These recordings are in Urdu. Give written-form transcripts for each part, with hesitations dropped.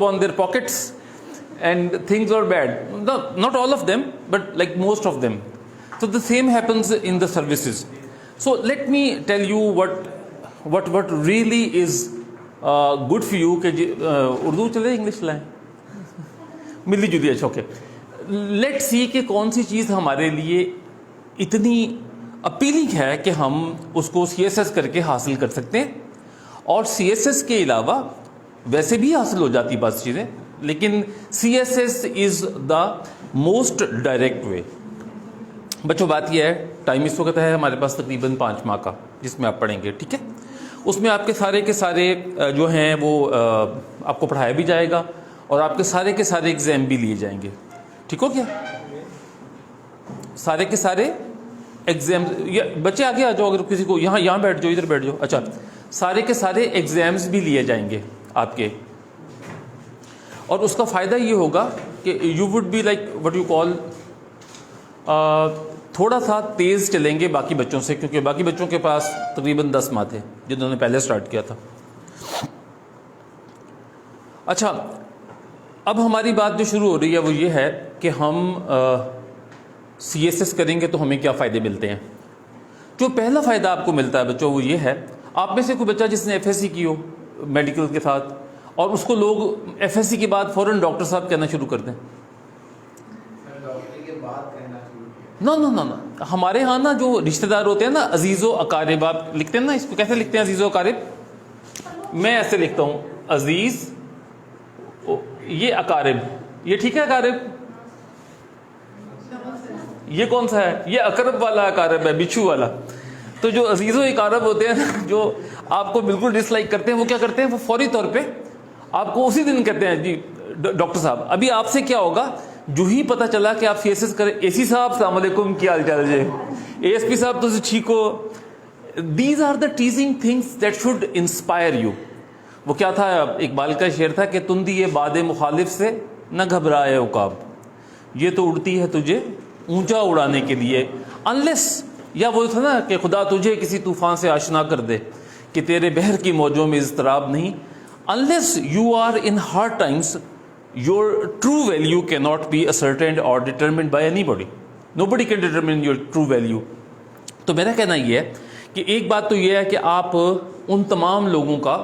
upon their pockets and things are bad. No, not all of them, but like most of them. So the same happens in the services. So let me tell you what really is good for you. کہ اردو چلے انگلش لائیں ملی جلی. اچھا اوکے, لیٹ سی کہ کون سی چیز ہمارے لیے اتنی اپیلنگ ہے کہ ہم اس کو سی ایس ایس کر کے حاصل کر سکتے ہیں, اور سی ایس ایس کے علاوہ ویسے بھی حاصل ہو جاتی بعض چیزیں, لیکن C S S is the most direct way. بچوں بات یہ ہے, ٹائم اس وقت ہے ہمارے پاس تقریباً 5 ماہ کا جس میں آپ پڑھیں گے, ٹھیک ہے. اس میں آپ کے سارے جو ہیں وہ آپ کو پڑھایا بھی جائے گا, اور آپ کے سارے ایگزام بھی لیے جائیں گے. ٹھیک ہو گیا؟ سارے کے سارے ایگزام, بچے آگے آ جاؤ, اگر کسی کو یہاں بیٹھ جاؤ, ادھر بیٹھ جاؤ. اچھا, سارے کے سارے ایگزامز بھی لیے جائیں گے آپ کے, اور اس کا فائدہ یہ ہوگا کہ you would be like what you call, تھوڑا سا تیز چلیں گے باقی بچوں سے, کیونکہ باقی بچوں کے پاس تقریباً 10 ماہ تھے جنہوں نے پہلے سٹارٹ کیا تھا. اچھا, اب ہماری بات جو شروع ہو رہی ہے وہ یہ ہے کہ ہم سی ایس ایس کریں گے تو ہمیں کیا فائدے ملتے ہیں. جو پہلا فائدہ آپ کو ملتا ہے بچوں وہ یہ ہے, آپ میں سے کوئی بچہ جس نے ایف ایس سی کی ہو میڈیکل کے ساتھ, اور اس کو لوگ ایف ایس سی کے بعد فوراً ڈاکٹر صاحب کہنا شروع کر دیں. نو نو نو نو, ہمارے ہاں نا جو رشتہ دار ہوتے ہیں نا, عزیز و اقارب, آپ لکھتے ہیں نا, اس کو کیسے لکھتے ہیں عزیز و اقارب؟ میں ایسے لکھتا ہوں, عزیز, یہ اقارب, یہ ٹھیک ہے اقارب. یہ کون سا ہے؟ یہ اقرب والا اقارب ہے, بچھو والا. تو جو عزیز و اقارب ہوتے ہیں نا, جو آپ کو بالکل ڈس لائک کرتے ہیں, وہ کیا کرتے ہیں, وہ فوری طور پہ آپ کو اسی دن کہتے ہیں جی ڈاکٹر صاحب. ابھی آپ سے کیا ہوگا, جو ہی پتہ چلا کہ آپ سی ایس ایس کریں, اے سی صاحب السلام علیکم, کیا حال چال جی, اے ایس پی صاحب تو ٹھیک ہو. These are the teasing things that should inspire you. وہ کیا تھا, اقبال کا شعر تھا کہ تندی یہ باد مخالف سے نہ گھبرائے عقاب, یہ تو اڑتی ہے تجھے اونچا اڑانے کے لیے, انلیس, یا وہ تھا نا کہ خدا تجھے کسی طوفان سے آشنا کر دے کہ تیرے بحر کی موجوں میں اضطراب نہیں. Unless you are in hard times, your true value cannot be ascertained or determined by anybody. Nobody can determine your true value. تو میرا کہنا یہ ہے کہ ایک بات تو یہ ہے کہ آپ ان تمام لوگوں کا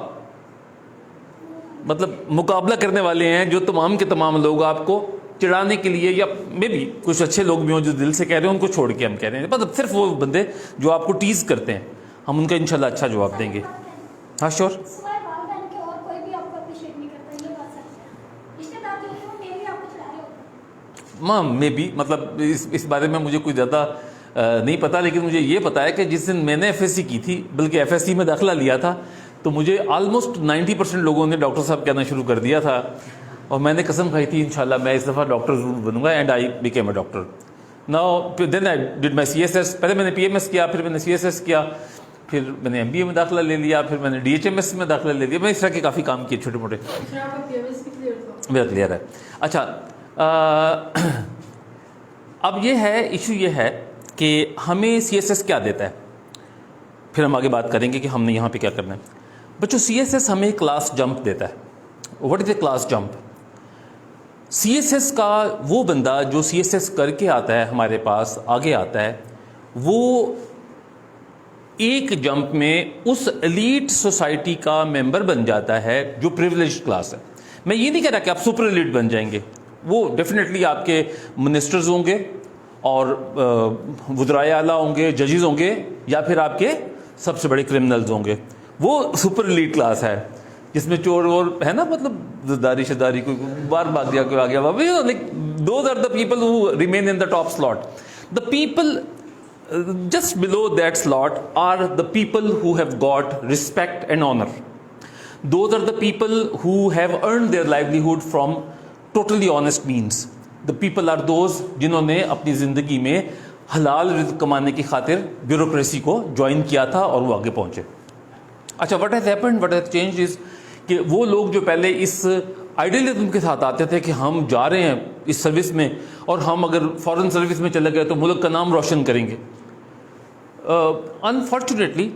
مطلب مقابلہ کرنے والے ہیں جو تمام کے تمام لوگ آپ کو چڑھانے کے لیے, یا مے بی کچھ اچھے لوگ بھی ہوں جو دل سے کہہ رہے ہیں, ان کو چھوڑ کے ہم کہہ رہے ہیں, مطلب صرف وہ بندے جو آپ کو ٹیز کرتے ہیں, ہم ان کا انشاءاللہ اچھا جواب دیں گے. ہاں شور. ماں میں بھی, مطلب اس بارے میں مجھے کوئی زیادہ نہیں پتا, لیکن مجھے یہ پتا ہے کہ جس دن میں نے ایف ایس سی کی تھی, بلکہ ایف ایس سی میں داخلہ لیا تھا, تو مجھے آلموسٹ 90% لوگوں نے ڈاکٹر صاحب کہنا شروع کر دیا تھا, اور میں نے قسم کھائی تھی انشاءاللہ میں اس دفعہ ڈاکٹر ضرور بنوں گا, and I became a doctor. Now then I did my C S S. پہلے میں نے پی ایم ایس کیا, پھر میں نے سی ایس ایس کیا, پھر میں نے ایم بی اے میں داخلہ لے لیا, پھر میں نے ڈی ایچ ایم ایس میں داخلہ لے لیا. میں اس طرح کے کافی کام کیے چھوٹے موٹے. میرا کلیئر ہے. اچھا, اب یہ ہے, ایشو یہ ہے کہ ہمیں سی ایس ایس کیا دیتا ہے, پھر ہم آگے بات کریں گے کہ ہم نے یہاں پہ کیا کرنا ہے. بچوں, سی ایس ایس ہمیں کلاس جمپ دیتا ہے. What is a class jump? C S S کا وہ بندہ جو سی ایس ایس کر کے آتا ہے ہمارے پاس, آگے آتا ہے, وہ ایک جمپ میں اس ایلیٹ سوسائٹی کا ممبر بن جاتا ہے جو پریویلیجڈ کلاس ہے. میں یہ نہیں کہہ رہا کہ آپ سپر ایلیٹ بن جائیں گے, وہ ڈیفینیٹلی آپ کے منسٹرز ہوں گے, اور وزرائے اعلیٰ ہوں گے, ججز ہوں گے, یا پھر آپ کے سب سے بڑے کرمنلز ہوں گے. وہ سپر ایلیٹ کلاس ہے جس میں چور اور ہے نا, مطلب داری شداری, کوئی بار بھاگ گیا, کوئی آ گیا, like those are the people who remain in the top slot. The people just below that slot are the people who have got respect and honor. Those are the people who have earned their livelihood from totally honest means. The people are those جنہوں نے اپنی زندگی میں حلال رزق کمانے کی خاطر بیوروکریسی کو جوائن کیا تھا اور وہ آگے پہنچے. اچھا, what has happened, what has changed is کہ وہ لوگ جو پہلے اس آئیڈیلزم کے ساتھ آتے تھے کہ ہم جا رہے ہیں اس سروس میں, اور ہم اگر فورن سروس میں چلے گئے تو ملک کا نام روشن کریں گے. انفارچونیٹلی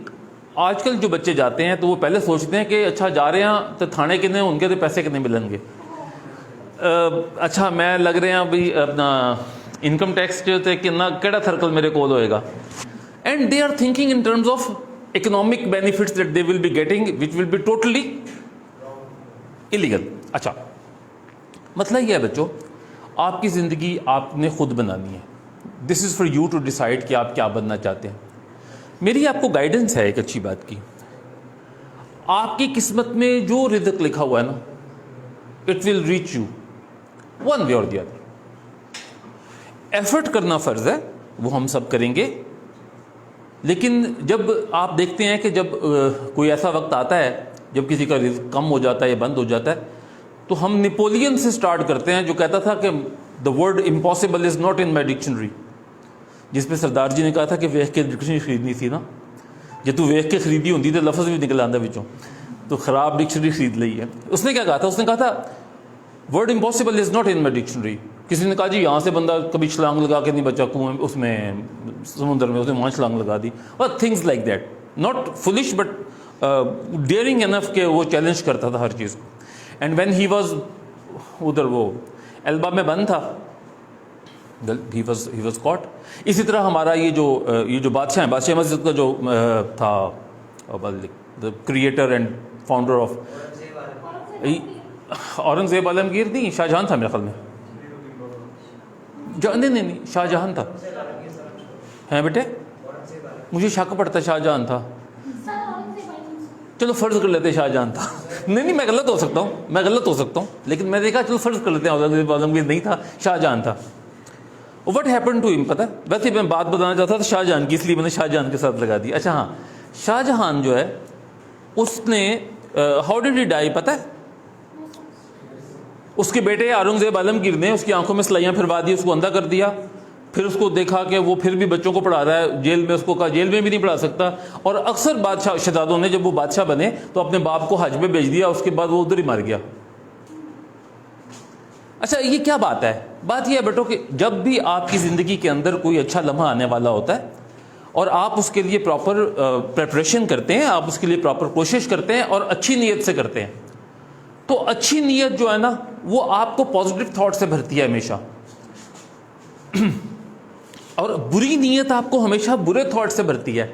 آج کل جو بچے جاتے ہیں تو وہ پہلے سوچتے ہیں کہ اچھا جا رہے ہیں تو تھانے کتنے, ان کے تو پیسے کتنے ملیں گے, اچھا میں لگ رہے ہیں ابھی اپنا انکم ٹیکس جو تے کہڑا سرکل میرے کول ہوئے گا, and they are thinking in terms of economic benefits that they will be getting which will be totally illegal. اچھا مسئلہ یہ ہے بچوں, آپ کی زندگی آپ نے خود بنانی ہے. This is for you to decide کہ آپ کیا بننا چاہتے ہیں. میری آپ کو گائیڈنس ہے ایک اچھی بات کی, آپ کی قسمت میں جو رزق لکھا ہوا ہے نا, it will reach you one way اور دی ادر. ایفرٹ کرنا فرض ہے, وہ ہم سب کریں گے, لیکن جب آپ دیکھتے ہیں کہ جب کوئی ایسا وقت آتا ہے جب کسی کا رزق کم ہو جاتا ہے یا بند ہو جاتا ہے, تو ہم نیپولین سے سٹارٹ کرتے ہیں جو کہتا تھا کہ the word impossible is not in my dictionary, جس پہ سردار جی نے کہا تھا کہ ویخ کے ڈکشنری خریدنی تھی نا, جب تو ویخ کے خریدی ہوتی تو لفظ بھی نکل آتا بچوں, تو خراب ڈکشنری خرید لی ہے. اس نے کیا کہا تھا, اس نے کہا تھا word impossible is not in my dictionary. کسی نے کہا جی یہاں سے بندہ کبھی چھلانگ لگا کے نہیں بچا کنویں اس میں سمندر میں, اس نے وہاں چھلانگ لگا دی, اور things like that, not flush but daring enough کہ وہ چیلنج کرتا تھا ہر چیز کو. اینڈ وین ہی واز ادھر وہ البا میں بند تھا, ہی واز کاٹ. اسی طرح ہمارا یہ جو بادشاہ ہیں, بادشاہ مسجد کا جو تھا creator and founder of Aurangzeb Alamgir, نہیں شاہ جہاں تھا میرے خیال میں, نہیں شاہ جہاں تھا. ہیں بیٹے مجھے شک پڑتا شاہ جہاں تھا, چلو فرض کر لیتے شاہ جہاں تھا. نہیں میں غلط ہو سکتا ہوں, لیکن میں دیکھا چلو فرض کر لیتے ہیں اورنگزیب عالمگیر نہیں تھا, شاہ جہاں تھا. وٹ ہیپن ٹو ہم پتہ ہے, ویسے میں بات بتانا چاہتا تھا شاہ جہاں کی, اس لیے میں نے شاہ جہاں کے ساتھ لگا دی. اچھا ہاں, شاہ جہاں جو ہے اس نے ہاؤ ڈیڈ ہی ڈائی پتہ ہے, اس کے بیٹے اورنگزیب عالمگیر نے اس کی آنکھوں میں سلائیاں پھروا دی, اس کو اندھا کر دیا. پھر اس کو دیکھا کہ وہ پھر بھی بچوں کو پڑھا رہا ہے جیل میں, اس کو کہا جیل میں بھی نہیں پڑھا سکتا. اور اکثر بادشاہ شہزادوں نے جب وہ بادشاہ بنے تو اپنے باپ کو حج میں بھیج دیا, اس کے بعد وہ ادھر ہی مر گیا. اچھا یہ کیا بات ہے, بات یہ ہے بیٹو کہ جب بھی آپ کی زندگی کے اندر کوئی اچھا لمحہ آنے والا ہوتا ہے اور آپ اس کے لیے پراپر پریپریشن کرتے ہیں, آپ اس کے لیے پراپر کوشش کرتے ہیں اور اچھی نیت سے کرتے ہیں, تو اچھی نیت جو ہے نا وہ آپ کو پازیٹیو تھاٹ سے بھرتی ہے ہمیشہ, اور بری نیت آپ کو ہمیشہ برے تھاٹ سے بھرتی ہے.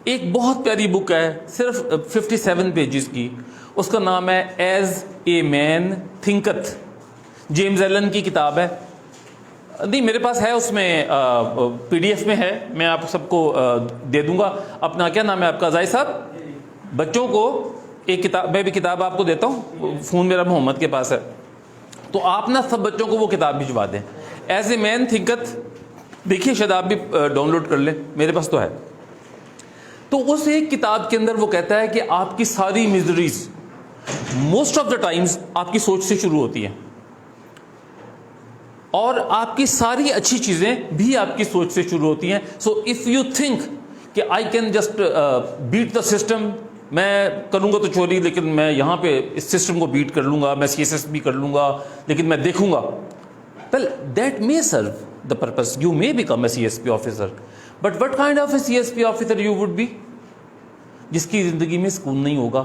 ایک بہت پیاری بک ہے صرف 57 پیجز کی, اس کا نام ہے as a man thinketh, James Allen کی کتاب ہے. نہیں میرے پاس ہے, اس میں پی ڈی ایف میں ہے, میں آپ سب کو دے دوں گا. اپنا کیا نام ہے آپ کا زاہد صاحب, بچوں کو ایک کتاب, میں بھی کتاب آپ کو دیتا ہوں, فون میرا محمد کے پاس ہے, تو آپ نا سب بچوں کو وہ کتاب بھجوا دیں, ایز اے مین تھنکتھ. دیکھیے شاید آپ بھی ڈاؤن لوڈ کر لیں, میرے پاس تو ہے. تو اس ایک کتاب کے اندر وہ کہتا ہے کہ آپ کی ساری میزریز موسٹ آف دا ٹائمز آپ کی سوچ سے شروع ہوتی ہیں, اور آپ کی ساری اچھی چیزیں بھی آپ کی سوچ سے شروع ہوتی ہیں. سو اف یو تھنک کہ I can just beat the system, میں کروں گا تو چوری لیکن میں یہاں پہ اس سسٹم کو بیٹ کر لوں گا, میں سی ایس ایس بھی کر لوں گا لیکن میں دیکھوں گا, well that may serve the purpose, you may become a CSP officer, but what kind of a CSP officer you would be, جس کی زندگی میں سکون نہیں ہوگا,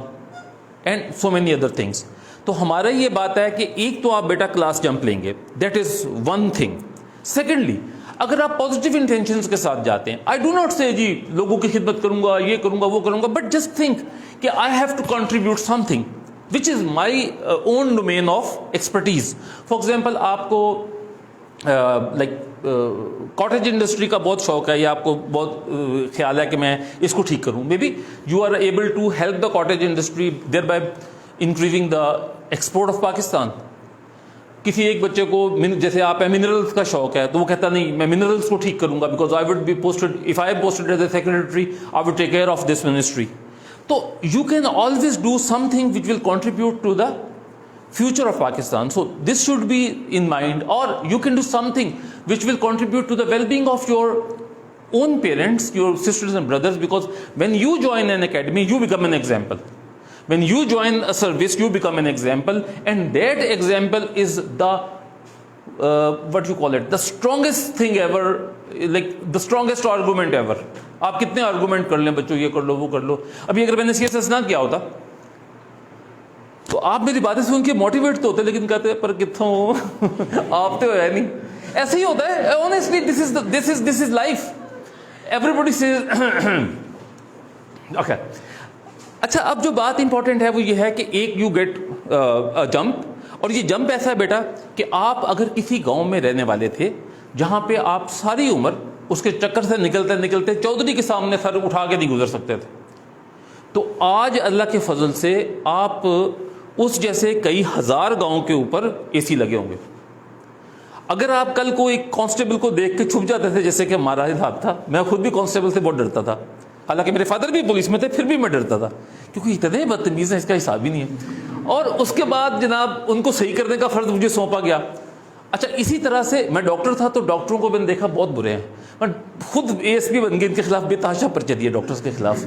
and so many other things. تو ہمارا یہ بات ہے کہ ایک تو آپ بیٹا کلاس جمپ لیں گے, that is one thing. Secondly اگر آپ پازیٹیو انٹینشنز کے ساتھ جاتے ہیں, آئی ڈو ناٹ سے جی لوگوں کی خدمت کروں گا, یہ کروں گا, وہ کروں گا, بٹ جسٹ تھنک کہ I have to contribute something which is my own domain of expertise. For example آپ کو لائک کاٹیج انڈسٹری کا بہت شوق ہے, یا آپ کو بہت خیال ہے کہ میں اس کو ٹھیک کروں, maybe you are able to help the cottage industry thereby increasing the export of Pakistan. کسی ایک بچے کو جیسے آپ ہے منرلس کا شوق ہے, تو وہ کہتا نہیں میں منرلس کو ٹھیک کروں گا, because I would be posted, if I posted as a secretary I would take care of this ministry. تو you can always do something which will contribute to the future of Pakistan. So this should be in mind, or you can do something which will contribute to the well-being of your own parents, your sisters and brothers, because when you join an academy you become an example, when you join a service you become an example, and that example is the what you call it, the strongest thing ever, like the strongest argument ever. آپ کتنے آرگومنٹ کر لیں بچوں, یہ کر لو وہ کر لو. ابھی اگر میں نے CSS نہ کیا ہوتا تو آپ میری باتیں سن کے موٹیویٹ تو ہوتے لیکن کہتے ہیں پر کتوں آپ تو ہے نہیں. ایسے ہی ہوتا ہے honestly. This is life. Every body says okay. اچھا اب جو بات امپورٹنٹ ہے وہ یہ ہے کہ ایک یو گیٹ جمپ, اور یہ جمپ ایسا ہے بیٹا کہ آپ اگر کسی گاؤں میں رہنے والے تھے جہاں پہ آپ ساری عمر اس کے چکر سے نکلتے نکلتے چودھری کے سامنے سر اٹھا کے نہیں گزر سکتے تھے, تو آج اللہ کے فضل سے آپ اس جیسے کئی ہزار گاؤں کے اوپر اے سی لگے ہوں گے. اگر آپ کل کو ایک کانسٹیبل کو دیکھ کے چھپ جاتے تھے, جیسے کہ ہمارا حساب تھا, میں خود بھی کانسٹیبل سے بہت ڈرتا تھا, حالانکہ میرے فادر بھی پولیس میں تھے, پھر بھی میں ڈرتا تھا کیونکہ اتنے بدتمیز ہیں اس کا حساب ہی نہیں ہے. اور اس کے بعد جناب ان کو صحیح کرنے کا فرض مجھے سونپا گیا. اچھا اسی طرح سے میں ڈاکٹر تھا تو ڈاکٹروں کو میں نے دیکھا بہت برے ہیں, میں خود اے ایس پی بن گئے ان کے خلاف بے تحاشا پرچہ دیا ڈاکٹرز کے خلاف.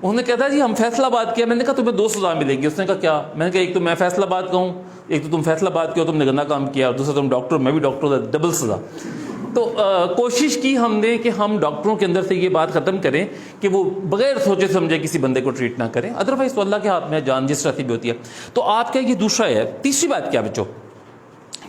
انہوں نے کہا جی ہم فیصلہ آباد کیا. میں نے کہا تمہیں 2 سزا ملیں گی. اس نے کہا کیا؟ میں نے کہا ایک تو میں فیصلہ آباد کا ہوں, ایک تو تم فیصلہ آباد کے ہو, تم نے گندا کام کیا, اور دوسرا تم ڈاکٹر, میں بھی ڈاکٹر, ڈبل سزا. تو کوشش کی ہم نے کہ ہم ڈاکٹروں کے اندر سے یہ بات ختم کریں کہ وہ بغیر سوچے سمجھے کسی بندے کو ٹریٹ نہ کریں, ادروائز تو اللہ کے ہاتھ میں جان جس طرح بھی ہوتی ہے. تو آپ کا یہ دوسرا ہے. تیسری بات کیا بچوں,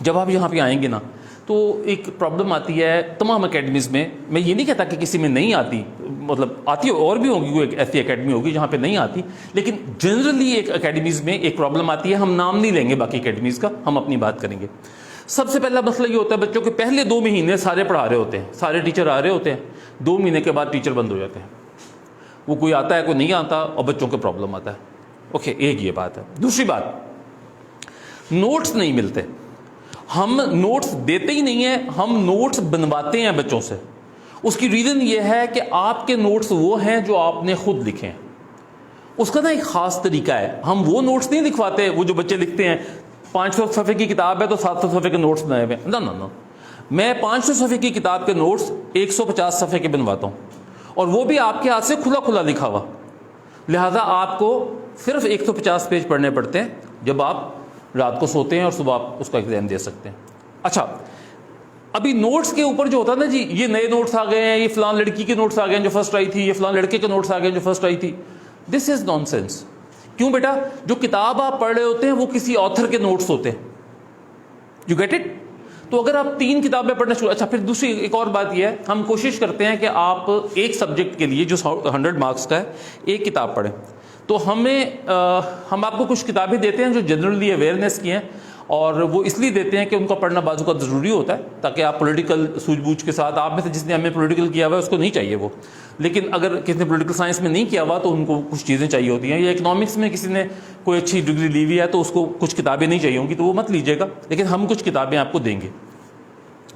جب آپ یہاں پہ آئیں گے نا تو ایک پرابلم آتی ہے تمام اکیڈمیز میں. میں یہ نہیں کہتا کہ کسی میں نہیں آتی, مطلب آتی اور بھی ہوگی, کوئی ایسی اکیڈمی ہوگی جہاں پہ نہیں آتی, لیکن جنرلی ایک اکیڈمیز میں ایک پرابلم آتی ہے. ہم نام نہیں لیں گے باقی اکیڈمیز کا, ہم اپنی بات کریں گے. سب سے پہلا مسئلہ یہ ہوتا ہے بچوں کے پہلے 2 مہینے سارے پڑھا رہے ہوتے ہیں, سارے ٹیچر آ رہے ہوتے ہیں, 2 مہینے کے بعد ٹیچر بند ہو جاتے ہیں. وہ کوئی آتا ہے کوئی نہیں آتا, اور بچوں کو پرابلم آتا ہے. اوکے, ایک یہ بات ہے. دوسری بات, نوٹس نہیں ملتے. ہم نوٹس دیتے ہی نہیں ہیں, ہم نوٹس بنواتے ہیں بچوں سے. اس کی ریزن یہ ہے کہ آپ کے نوٹس وہ ہیں جو آپ نے خود لکھے ہیں. اس کا نا ایک خاص طریقہ ہے. ہم وہ نوٹس نہیں لکھواتے وہ جو بچے لکھتے ہیں 500 صفحے کی کتاب ہے تو 700 صفحے کے نوٹس بنائے ہوئے. نہ, میں 500 صفحے کی کتاب کے نوٹس 150 صفحے کے بنواتا ہوں, اور وہ بھی آپ کے ہاتھ سے کھلا کھلا لکھا ہوا. لہذا آپ کو صرف 150 پیج پڑھنے پڑتے ہیں جب آپ رات کو سوتے ہیں, اور صبح آپ اس کا ایگزام دے سکتے ہیں. اچھا ابھی نوٹس کے اوپر جو ہوتا ہے نا جی, یہ نئے نوٹس آ گئے ہیں, یہ فلان لڑکی کے نوٹس آ گئے ہیں جو فرسٹ آئی تھی, یہ فلان لڑکے کے نوٹس آ گئے ہیں جو فرسٹ آئی تھی. دس از نان سینس. کیوں بیٹا؟ جو کتاب آپ پڑھ رہے ہوتے ہیں وہ کسی آتھر کے نوٹس ہوتے ہیں. You get it? تو اگر آپ 3 کتابیں پڑھنا شروع. اچھا پھر دوسری ایک اور بات یہ ہے, ہم کوشش کرتے ہیں کہ آپ ایک سبجیکٹ کے لیے جو 100 مارکس کا ہے ایک کتاب پڑھیں. تو ہم آپ کو کچھ کتابیں دیتے ہیں جو جنرلی اویئرنیس کی ہیں, اور وہ اس لیے دیتے ہیں کہ ان کا پڑھنا بازو کا ضروری ہوتا ہے تاکہ آپ پولیٹیکل سوجھ بوجھ کے ساتھ, آپ میں سے جس نے ہمیں پولیٹیکل کیا ہوا ہے اس کو نہیں چاہیے وہ, لیکن اگر کسی نے پولیٹیکل سائنس میں نہیں کیا ہوا تو ان کو کچھ چیزیں چاہیے ہوتی ہیں, یا اکنامکس میں کسی نے کوئی اچھی ڈگری لی ہوئی ہے تو اس کو کچھ کتابیں نہیں چاہیے ہوں گی تو وہ مت لیجیے گا, لیکن ہم کچھ کتابیں آپ کو دیں گے.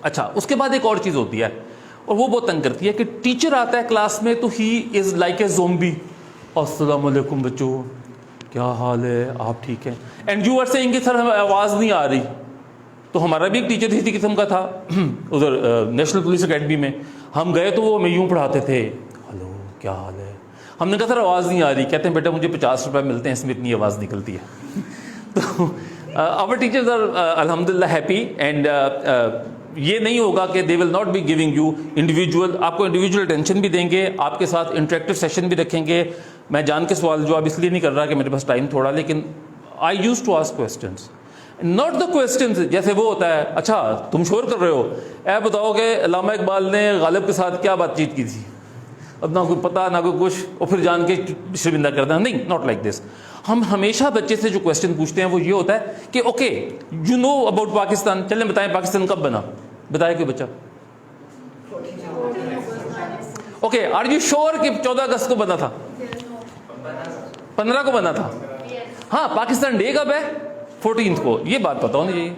اچھا اس کے بعد ایک اور چیز ہوتی ہے, اور وہ بہت تنگ کرتی ہے, کہ ٹیچر آتا ہے کلاس میں تو ہی از لائک اے زومبی. السلام علیکم بچوں, کیا حال ہے, آپ ٹھیک ہیں؟ اینڈ یو آر سیئنگ کہ سر ہمیں آواز نہیں آ رہی. تو ہمارا بھی ایک ٹیچر اسی قسم کا تھا ادھر نیشنل پولیس اکیڈمی میں. ہم گئے تو وہ ہمیں یوں پڑھاتے تھے, ہلو کیا حال ہے. ہم نے کہا سر آواز نہیں آ رہی. کہتے ہیں بیٹا مجھے 50 روپے ملتے ہیں, اس میں اتنی آواز نکلتی ہے. تو our teachers are alhamdulillah happy, and یہ نہیں ہوگا کہ they will not be giving you individual, آپ کو انڈیویجول اٹینشن بھی دیں گے, آپ کے ساتھ انٹریکٹیو سیشن بھی رکھیں گے. میں جان کے سوال جواب اس لیے نہیں کر رہا کہ میرے پاس ٹائم تھوڑا, لیکن I used to ask questions, not the questions جیسے وہ ہوتا ہے اچھا تم شور کر رہے ہو, اے بتاؤ کہ علامہ اقبال نے غالب کے ساتھ کیا بات چیت کی تھی, اب نہ کوئی پتہ نہ کوئی کچھ, اور پھر جان کے شرمندہ کرتا ہے. نہیں, ناٹ لائک دس. ہم ہمیشہ بچے سے جو کویشچن پوچھتے ہیں وہ یہ ہوتا ہے کہ okay you know about Pakistan, چلیں بتائیں پاکستان کب بنا, بتائے کوئی بچہ. اوکے آر یو شور کہ 14 اگست کو بنا تھا, 15 کو بنا تھا. ہاں پاکستان ڈے کب ہے, 14 کو, یہ بات پتا ہونی چاہیے.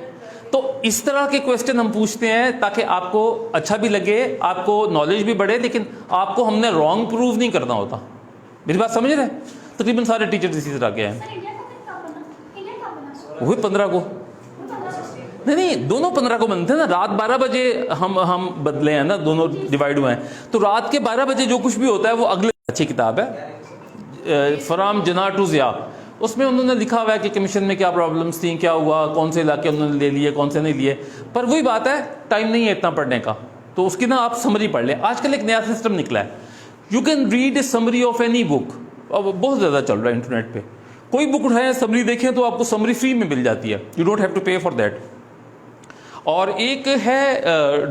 تو اس طرح کے کویشچن ہم پوچھتے ہیں تاکہ آپ کو اچھا بھی لگے, آپ کو نالج بھی بڑھے, لیکن آپ کو ہم نے رانگ پروو نہیں کرنا ہوتا. میری بات سمجھ رہے ہیں؟ تقریباً سارے ٹیچر اسی طرح کے ہیں. وہی 15 کو نہیں, دونوں 15 کو بنتے ہیں نا. رات 12 بجے ہم بدلے ہیں نا, دونوں ڈیوائڈ ہوئے ہیں. تو رات کے 12 بجے جو کچھ بھی ہوتا ہے وہ اگلے. اچھی کتاب ہے فرام جنا ٹو ضیا, اس میں انہوں نے لکھا ہوا ہے کہ کمیشن میں کیا پرابلمس تھیں, کیا ہوا, کون سے علاقے انہوں نے لے لیے, کون سے نہیں لیے. پر وہی بات ہے, ٹائم نہیں ہے اتنا پڑھنے کا, تو اس کی نا آپ سمری پڑھ لیں. آج کل ایک نیا سسٹم نکلا ہے, you can read a summary of any book, اور بہت زیادہ چل رہا ہے انٹرنیٹ پہ. کوئی بک اٹھائیں سمری دیکھیں تو آپ کو سمری فری میں مل جاتی ہے, you don't have to pay for that. اور ایک ہے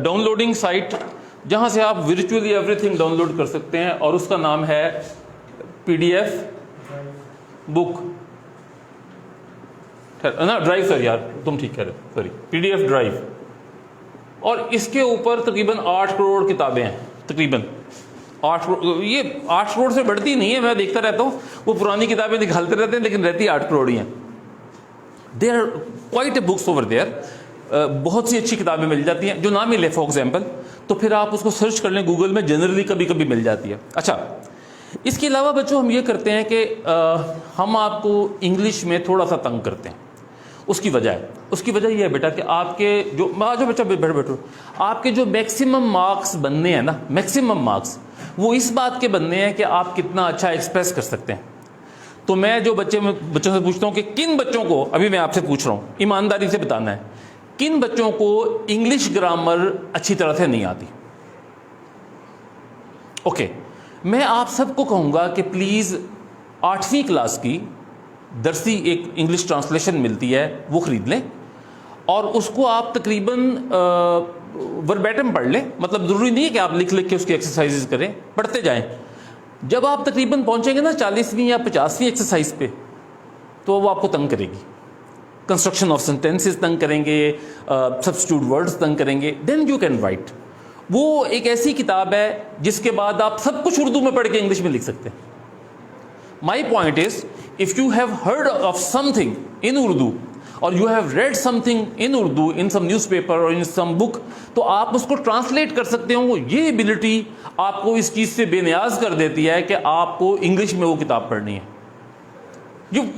ڈاؤن لوڈنگ سائٹ جہاں سے آپ virtually everything download کر سکتے ہیں, اور اس کا نام ہے PDF بک نا ڈرائیو, سر یار تم ٹھیک کہہ رہے, سوری PDF ڈرائیو. اور اس کے اوپر تقریباً 8 کروڑ کتابیں ہیں, تقریباً 8 کروڑ. یہ 8 کروڑ سے بڑھتی نہیں ہے, میں دیکھتا رہتا ہوں وہ پرانی کتابیں نکالتے رہتے ہیں لیکن رہتی 8 کروڑ ہی ہیں. There are quite a books over there. بہت سی اچھی کتابیں مل جاتی ہیں جو نہ ملے فار ایگزامپل تو پھر آپ اس کو سرچ کر لیں گوگل میں, جنرلی کبھی کبھی مل جاتی ہے. اچھا, اس کے علاوہ بچوں ہم یہ کرتے ہیں کہ ہم آپ کو انگلش میں تھوڑا سا تنگ کرتے ہیں. اس کی وجہ یہ ہے بیٹا کہ آپ کے جو بچہ بیٹھو آپ کے جو میکسیمم مارکس بننے ہیں نا, میکسیمم مارکس وہ اس بات کے بننے ہیں کہ آپ کتنا اچھا ایکسپریس کر سکتے ہیں. تو میں جو بچوں سے پوچھتا ہوں کہ کن بچوں کو, ابھی میں آپ سے پوچھ رہا ہوں ایمانداری سے بتانا ہے, کن بچوں کو انگلش گرامر اچھی طرح سے نہیں آتی؟ اوکے, میں آپ سب کو کہوں گا کہ پلیز 8ویں کلاس کی درسی ایک انگلش ٹرانسلیشن ملتی ہے وہ خرید لیں, اور اس کو آپ تقریباً وربیٹم پڑھ لیں. مطلب ضروری نہیں ہے کہ آپ لکھ کے اس کی ایکسرسائز کریں, پڑھتے جائیں. جب آپ تقریباً پہنچیں گے نا 40ویں یا 50ویں ایکسرسائز پہ تو وہ آپ کو تنگ کرے گی. کنسٹرکشن آف سینٹینسز تنگ کریں گے, سبسٹیوٹ ورڈز تنگ کریں گے, دین یو کین رائٹ. وہ ایک ایسی کتاب ہے جس کے بعد آپ سب کچھ اردو میں پڑھ کے انگلش میں لکھ سکتے ہیں. My point is, if you have heard of something in Urdu or you have read something in Urdu in some newspaper or in some book, تو آپ اس کو ٹرانسلیٹ کر سکتے ہو. یہ ایبلٹی آپ کو اس چیز سے بے نیاز کر دیتی ہے کہ آپ کو انگلش میں وہ کتاب پڑھنی ہے.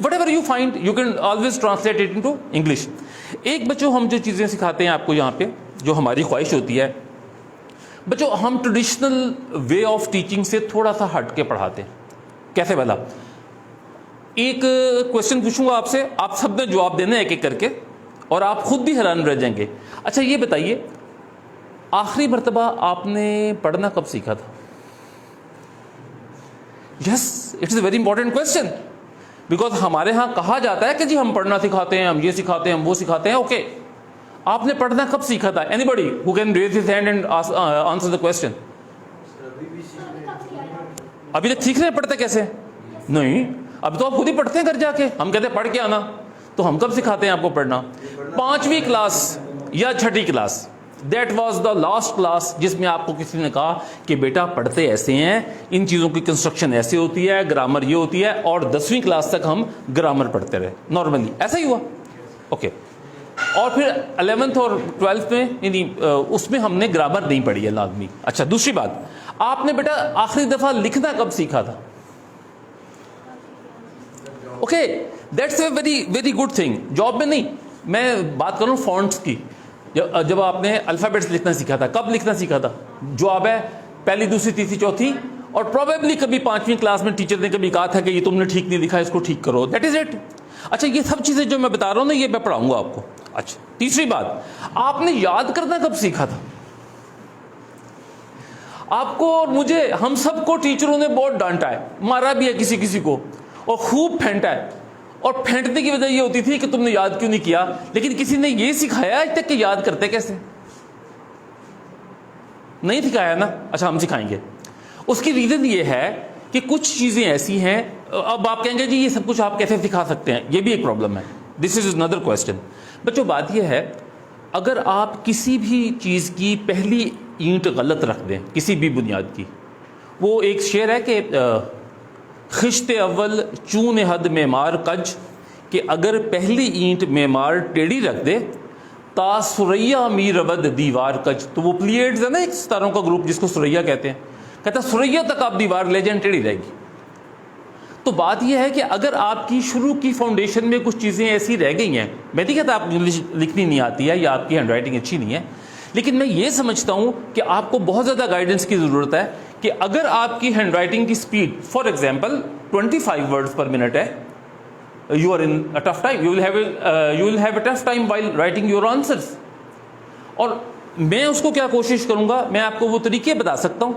whatever you find you can always translate it into English. ایک بچوں ہم جو چیزیں سکھاتے ہیں آپ کو یہاں پہ, جو ہماری خواہش ہوتی ہے بچوں, ہم ٹریڈیشنل وے آف ٹیچنگ سے تھوڑا سا ہٹ کے پڑھاتے ہیں. کیسے والا؟ ایک کوشچن پوچھوں گا آپ سے, آپ سب نے جواب دینا ہے ایک ایک کر کے, اور آپ خود بھی حیران رہ جائیں گے. اچھا یہ بتائیے, آخری مرتبہ آپ نے پڑھنا کب سیکھا تھا؟ Yes, it is a very important question, because ہمارے ہاں کہا جاتا ہے کہ جی ہم پڑھنا سکھاتے ہیں, ہم یہ سکھاتے ہیں, ہم وہ سکھاتے ہیں. اوکے, آپ نے پڑھنا کب سیکھا تھا؟ Anybody who can raise his hand and answer the question. ابھی تک سیکھ رہے ہیں, پڑھتے کیسے؟ نہیں, اب تو آپ خود ہی پڑھتے ہیں گھر جا کے. ہم کہتے ہیں پڑھ کے آنا, تو ہم کب سکھاتے ہیں آپ کو پڑھنا؟ 5ویں کلاس یا 6ٹھی class. That was the last class جس میں آپ کو کسی نے کہا کہ بیٹا پڑھتے ایسے ہیں, ان چیزوں کی کنسٹرکشن ایسے ہوتی ہے, گرامر یہ ہوتی ہے, اور 10ویں کلاس تک ہم گرامر پڑھتے رہے نارملی. ایسا ہی ہوا. اوکے, اور پھر 11th اور 12th میں یعنی اس میں ہم نے گرامر نہیں پڑھی ہے لازمی. اچھا, دوسری بات, آپ نے بیٹا آخری دفعہ لکھنا کب سیکھا تھا؟ Okay, that's a very very good thing. Job میں نہیں, میں بات کروں فونٹس کی. جب آپ نے الفابیٹس لکھنا سیکھا تھا, کب لکھنا سیکھا تھا؟ جواب ہے 1لی, 2ری, 3ری, 4تھی, اور پروبیبلی کبھی 5ویں کلاس میں ٹیچر نے کبھی کہا تھا کہ یہ تم نے ٹھیک نہیں لکھا, اس کو ٹھیک کرو. That is it. اچھا, یہ سب چیزیں جو میں بتا رہا ہوں نا, یہ میں پڑھاؤں گا آپ کو. اچھا, تیسری بات, آپ نے یاد کرنا کب سیکھا تھا؟ آپ کو اور مجھے, ہم سب کو ٹیچروں نے بہت ڈانٹا ہے, مارا بھی ہے کسی کسی کو, اور خوب پھینٹا ہے. اور پھینٹنے کی وجہ یہ ہوتی تھی کہ تم نے یاد کیوں نہیں کیا, لیکن کسی نے یہ سکھایا آج تک کہ یاد کرتے کیسے؟ نہیں سکھایا نا. اچھا, ہم سکھائیں گے. اس کی ریزن یہ ہے کہ کچھ چیزیں ایسی ہیں, اب آپ کہیں گے جی یہ سب کچھ آپ کیسے سکھا سکتے ہیں, یہ بھی ایک پرابلم ہے. This is another question. بچوں, بات یہ ہے, اگر آپ کسی بھی چیز کی پہلی اینٹ غلط رکھ دیں, کسی بھی بنیاد کی, وہ ایک شعر ہے کہ خشت اول چون حد معمار کج, کہ اگر پہلی اینٹ معمار ٹیڑھی رکھ دے تا سریا می رود دیوار کج. تو وہ پلیڈز ہے نا, ایک ستاروں کا گروپ جس کو سریا کہتے ہیں, کہتا سریا تک آپ دیوار لے جائیں ٹیڑھی رہے گی. تو بات یہ ہے کہ اگر آپ کی شروع کی فاؤنڈیشن میں کچھ چیزیں ایسی رہ گئی ہیں, میں نہیں کہتا آپ انگلش لکھنی نہیں آتی ہے یا آپ کی ہینڈ رائٹنگ اچھی نہیں ہے, لیکن میں یہ سمجھتا ہوں کہ آپ کو بہت زیادہ گائیڈنس کی ضرورت ہے کہ اگر آپ کی ہینڈ رائٹنگ کی speed for example 25 words per minute ہے, you are in a tough time, you will have a tough time while writing your answers. اور میں اس کو کیا کوشش کروں گا, میں آپ کو وہ طریقے بتا سکتا ہوں.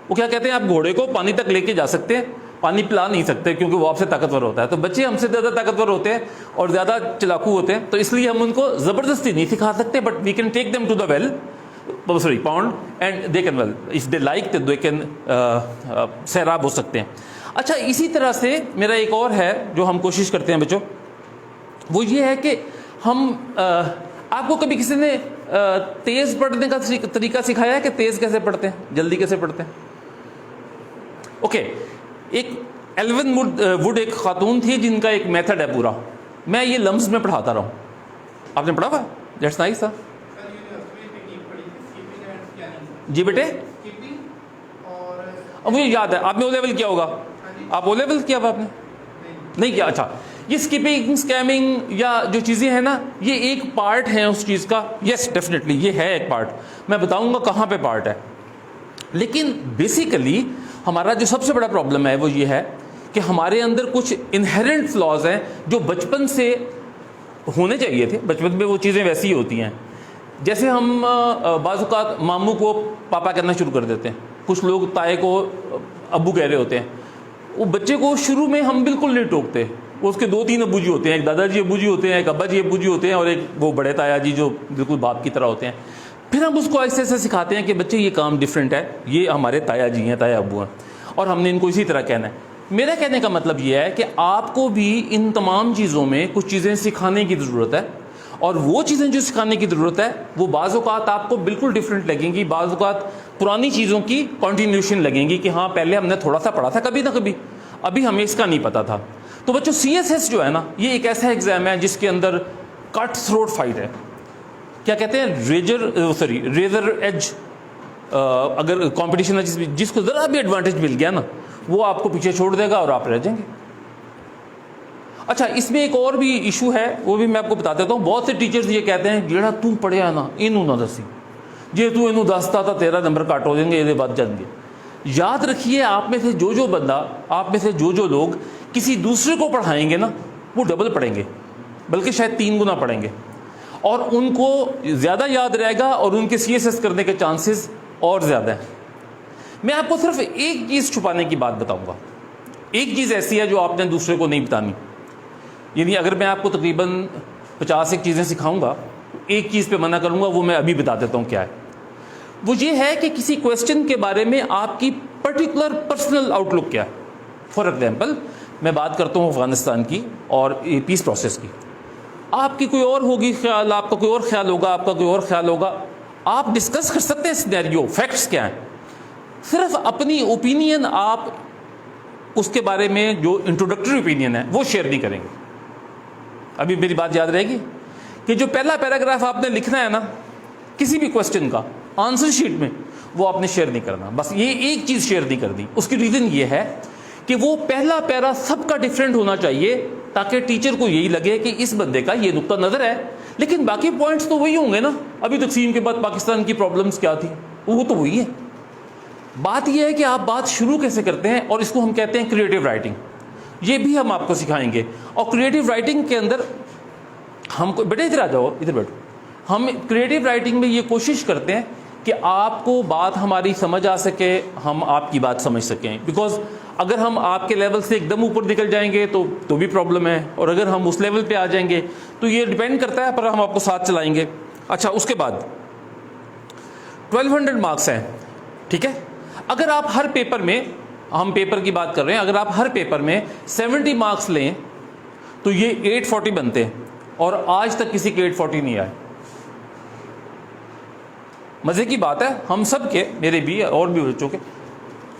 وہ کیا کہتے ہیں, آپ گھوڑے کو پانی تک لے کے جا سکتے ہیں, پانی پلا نہیں سکتے کیونکہ وہ آپ سے طاقتور ہوتا ہے. تو بچے ہم سے زیادہ طاقتور ہوتے ہیں اور زیادہ چلاکو ہوتے ہیں, تو اس لیے ہم ان کو زبردستی نہیں سکھا سکتے, but we can take them to the well, sorry pond, and they can well if they like they can سیراب ہو سکتے ہیں. اچھا, اسی طرح سے میرا ایک اور ہے جو ہم کوشش کرتے ہیں بچوں, وہ یہ ہے کہ ہم آپ کو کبھی کسی نے تیز پڑھنے کا طریقہ سکھایا ہے کہ تیز کیسے پڑھتے ہیں, جلدی کیسے پڑھتے ہیں؟ اوکے, ایک ایلون ووڈ ایک خاتون تھی جن کا ایک میتھڈ ہے پورا, میں یہ لمز میں پڑھاتا رہا ہوں. آپ نے پڑھا ہوا؟ دیٹس نائس سر. جی بیٹے, اب مجھے یاد ہے آپ نے او لیول کیا ہوگا, آپ او لیول کیا ہوا آپ نے نہیں کیا؟ اچھا, یہ اسکپنگ, اسکیمنگ یا جو چیزیں ہیں نا, یہ ایک پارٹ ہے اس چیز کا. یس ڈیفینیٹلی یہ ہے ایک پارٹ, میں بتاؤں گا کہاں پہ پارٹ ہے. لیکن بیسیکلی ہمارا جو سب سے بڑا پرابلم ہے وہ یہ ہے کہ ہمارے اندر کچھ انہیرنٹ فلاز ہیں جو بچپن سے ہونے چاہیے تھے. بچپن میں وہ چیزیں ویسی ہی ہوتی ہیں. جیسے ہم بعض اوقات ماموں کو پاپا کہنا شروع کر دیتے ہیں, کچھ لوگ تائے کو ابو کہہ رہے ہوتے ہیں. وہ بچے کو شروع میں ہم بالکل نہیں ٹوکتے, وہ اس کے 2-3 ابو جی ہوتے ہیں, ایک دادا جی ابو جی ہوتے ہیں, ایک ابا جی ابو جی ہوتے ہیں, اور ایک وہ بڑے تایا جی جو بالکل باپ کی طرح ہوتے ہیں. پھر ہم اس کو ایسے ایسے سکھاتے ہیں کہ بچے یہ کام ڈفرینٹ ہے, یہ ہمارے تایا جی ہیں, تایا ابو ہیں, اور ہم نے ان کو اسی طرح کہنا ہے. میرا کہنے کا مطلب یہ ہے کہ آپ کو بھی ان تمام چیزوں میں کچھ چیزیں سکھانے کی ضرورت ہے, اور وہ چیزیں جو سکھانے کی ضرورت ہے وہ بعض اوقات آپ کو بالکل ڈفرینٹ لگیں گی, بعض اوقات پرانی چیزوں کی کنٹینیوشن لگیں گی کہ ہاں پہلے ہم نے تھوڑا سا پڑھا تھا کبھی نہ کبھی, ابھی ہمیں اس کا نہیں پتا تھا. تو بچوں سی ایس ایس جو ہے نا, یہ ایک ایسا ایگزام ہے جس کے اندر کٹ تھروٹ فائٹ ہے. کیا کہتے ہیں, ریزر ایج. اگر کمپٹیشن ہے جس کو ذرا بھی ایڈوانٹیج مل گیا نا, وہ آپ کو پیچھے چھوڑ دے گا اور آپ رہ جائیں گے. اچھا, اس میں ایک اور بھی ایشو ہے, وہ بھی میں آپ کو بتا دیتا ہوں. بہت سے ٹیچرز یہ کہتے ہیں جیڑا تو پڑھیا نا اینو نہ دسی, جی تو اینو دستا تھا تیرا نمبر کٹ ہو جائیں گے, یہ بات جان گے. یاد رکھیے, آپ میں سے جو بندہ, آپ میں سے جو لوگ کسی دوسرے کو پڑھائیں گے نا, وہ ڈبل پڑھیں گے, بلکہ شاید 3 گنا پڑھیں گے, اور ان کو زیادہ یاد رہے گا, اور ان کے سی ایس ایس کرنے کے چانسز اور زیادہ ہیں. میں آپ کو صرف ایک چیز چھپانے کی بات بتاؤں گا. ایک چیز ایسی ہے جو آپ نے دوسرے کو نہیں بتانی. یعنی اگر میں آپ کو تقریباً 50 چیزیں سکھاؤں گا, ایک چیز پہ منع کروں گا, وہ میں ابھی بتا دیتا ہوں کیا ہے. وہ یہ ہے کہ کسی کویسچن کے بارے میں آپ کی پرٹیکولر پرسنل آؤٹ لک کیا ہے. فار ایگزامپل, میں بات کرتا ہوں افغانستان کی اور پیس پروسیس کی. آپ کی کوئی اور ہوگی خیال, آپ کا کوئی اور خیال ہوگا, آپ کا کوئی اور خیال ہوگا. آپ ڈسکس کر سکتے ہیں سینیریو, فیکٹس کیا ہیں, صرف اپنی اوپینین آپ اس کے بارے میں جو انٹروڈکٹری اوپینین ہے وہ شیئر نہیں کریں گے. ابھی میری بات یاد رہے گی کہ جو پہلا پیراگراف آپ نے لکھنا ہے نا کسی بھی کوشچن کا آنسر شیٹ میں, وہ آپ نے شیئر نہیں کرنا. بس یہ ایک چیز شیئر نہیں کرنی. اس کی ریزن یہ ہے کہ وہ پہلا پیرا سب کا ڈفرینٹ ہونا چاہیے, تاکہ ٹیچر کو یہی لگے کہ اس بندے کا یہ نقطہ نظر ہے, لیکن باقی پوائنٹس تو وہی ہوں گے نا. ابھی تقسیم کے بعد پاکستان کی پرابلمس کیا تھی, وہ تو وہی ہے. بات یہ ہے کہ آپ بات شروع کیسے کرتے ہیں, اور اس کو ہم کہتے ہیں کریٹو رائٹنگ. یہ بھی ہم آپ کو سکھائیں گے. اور کریٹو رائٹنگ کے اندر ہم کو, بیٹے ادھر آ جاؤ, ادھر بیٹھو. ہم کریٹو رائٹنگ میں یہ کوشش کرتے ہیں کہ آپ کو بات ہماری سمجھ آ سکے, ہم آپ کی بات سمجھ سکیں. بیکاز اگر ہم آپ کے لیول سے ایک دم اوپر نکل جائیں گے تو بھی پرابلم ہے, اور اگر ہم اس لیول پہ آ جائیں گے تو یہ ڈیپینڈ کرتا ہے, پر ہم آپ کو ساتھ چلائیں گے. اچھا, اس کے بعد 1200 مارکس ہیں, ٹھیک ہے. اگر آپ ہر پیپر میں, ہم پیپر کی بات کر رہے ہیں, اگر آپ ہر پیپر میں 70 مارکس لیں تو یہ 840 بنتے ہیں, اور آج تک کسی کے 840 نہیں آئے. مزے کی بات ہے, ہم سب کے, میرے بھی اور بھی بچوں کے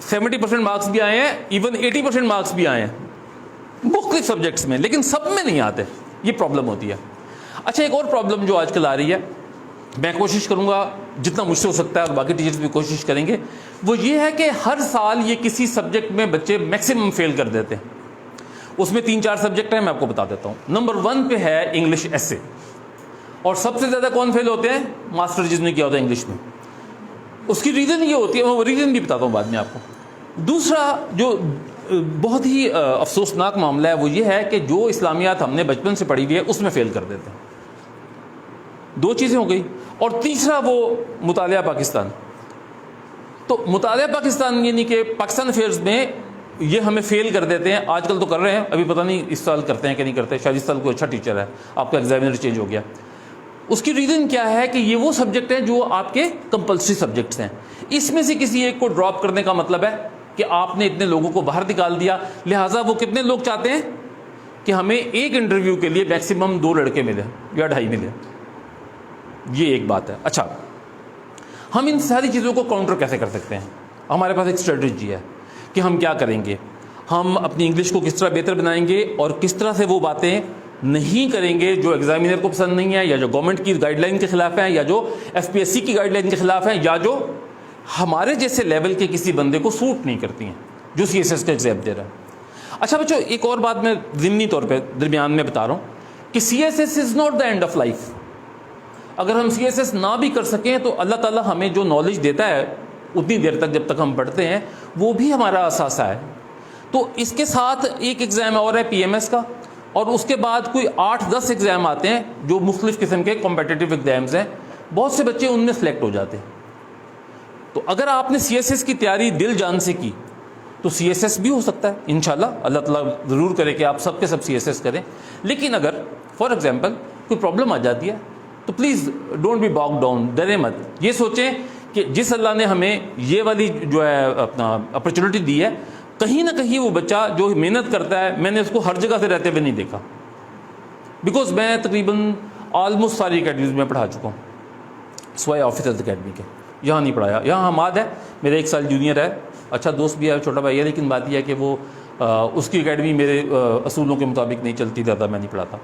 70% مارکس بھی آئے ہیں, ایون 80% مارکس بھی آئے ہیں مختلف سبجیکٹس میں, لیکن سب میں نہیں آتے. یہ پرابلم ہوتی ہے. اچھا, ایک اور پرابلم جو آج کل آ رہی ہے, میں کوشش کروں گا جتنا مجھ سے ہو سکتا ہے, اور باقی ٹیچرز بھی کوشش کریں گے, وہ یہ ہے کہ ہر سال یہ کسی سبجیکٹ میں بچے میکسیمم فیل کر دیتے ہیں. اس میں 3-4 سبجیکٹ ہیں, میں آپ کو بتا دیتا ہوں. نمبر 1 پہ ہے انگلش ایسے, اور سب سے زیادہ کون فیل ہوتے ہیں؟ ماسٹر جس نے کیا ہوتا ہے انگلش میں. اس کی ریزن یہ ہوتی ہے, میں ریزن بھی بتاتا ہوں بعد میں آپ کو. دوسرا جو بہت ہی افسوسناک معاملہ ہے وہ یہ ہے کہ جو اسلامیات ہم نے بچپن سے پڑھی ہوئی ہے اس میں فیل کر دیتے ہیں. 2 چیزیں ہو گئی. اور تیسرا وہ مطالعہ پاکستان. تو مطالعہ پاکستان یعنی کہ پاکستان افیئرز میں یہ ہمیں فیل کر دیتے ہیں. آج کل تو کر رہے ہیں, ابھی پتہ نہیں اس سال کرتے ہیں کہ نہیں کرتے, شاید اس سال کوئی اچھا ٹیچر ہے, آپ کا ایگزامینر چینج ہو گیا. اس کی ریزن کیا ہے کہ یہ وہ سبجیکٹ ہیں جو آپ کے کمپلسری سبجیکٹس ہیں. اس میں سے کسی ایک کو ڈراپ کرنے کا مطلب ہے کہ آپ نے اتنے لوگوں کو باہر نکال دیا. لہٰذا وہ کتنے لوگ چاہتے ہیں کہ ہمیں ایک انٹرویو کے لیے میکسیمم 2 لڑکے ملے یا 2.5 ملے. یہ ایک بات ہے. اچھا, ہم ان ساری چیزوں کو کاؤنٹر کیسے کر سکتے ہیں؟ ہمارے پاس ایک اسٹریٹجی ہے کہ ہم کیا کریں گے. ہم اپنی انگلش کو کس طرح بہتر بنائیں گے اور کس طرح سے وہ باتیں نہیں کریں گے جو ایگزامینر کو پسند نہیں ہے, یا جو گورنمنٹ کی گائیڈ لائن کے خلاف ہیں, یا جو FPSC کی گائیڈ لائن کے خلاف ہیں, یا جو ہمارے جیسے لیول کے کسی بندے کو سوٹ نہیں کرتی ہیں جو CSS کا ایگزام دے رہا ہے. اچھا بچوں, ایک اور بات میں ضمنی طور پہ درمیان میں بتا رہا ہوں کہ CSS is not the and of life. اگر ہم CSS نہ بھی کر سکیں تو اللہ تعالیٰ ہمیں جو نالج دیتا ہے اتنی دیر تک جب تک ہم پڑھتے ہیں وہ بھی ہمارا اثاثہ ہے. تو اس کے ساتھ ایک ایگزام اور ہے PMS کا, اور اس کے بعد کوئی 8-10 ایگزام آتے ہیں جو مختلف قسم کے کمپیٹیٹیو ایگزامز ہیں. بہت سے بچے ان میں سلیکٹ ہو جاتے ہیں. تو اگر آپ نے CSS کی تیاری دل جان سے کی تو CSS بھی ہو سکتا ہے انشاءاللہ. اللہ تعالیٰ ضرور کرے کہ آپ سب کے سب CSS کریں. لیکن اگر فار ایگزامپل کوئی پرابلم آ جاتی ہے تو پلیز ڈونٹ بی باک ڈاؤن, ڈرے مت. یہ سوچیں کہ جس اللہ نے ہمیں یہ والی جو ہے اپنا اپرچونٹی دی ہے, کہیں نہ کہیں وہ بچہ جو محنت کرتا ہے, میں نے اس کو ہر جگہ سے رہتے ہوئے نہیں دیکھا. بیکاز میں تقریباً آلموسٹ ساری اکیڈمیز میں پڑھا چکا ہوں سوائے آفیسرز اکیڈمی کے. یہاں نہیں پڑھایا. یہاں حماد ہے میرے 1 سال جونیئر ہے, اچھا دوست بھی ہے, چھوٹا بھائی ہے, لیکن بات یہ ہے کہ وہ اس کی اکیڈمی میرے اصولوں کے مطابق نہیں چلتی, زیادہ میں نہیں پڑھاتا.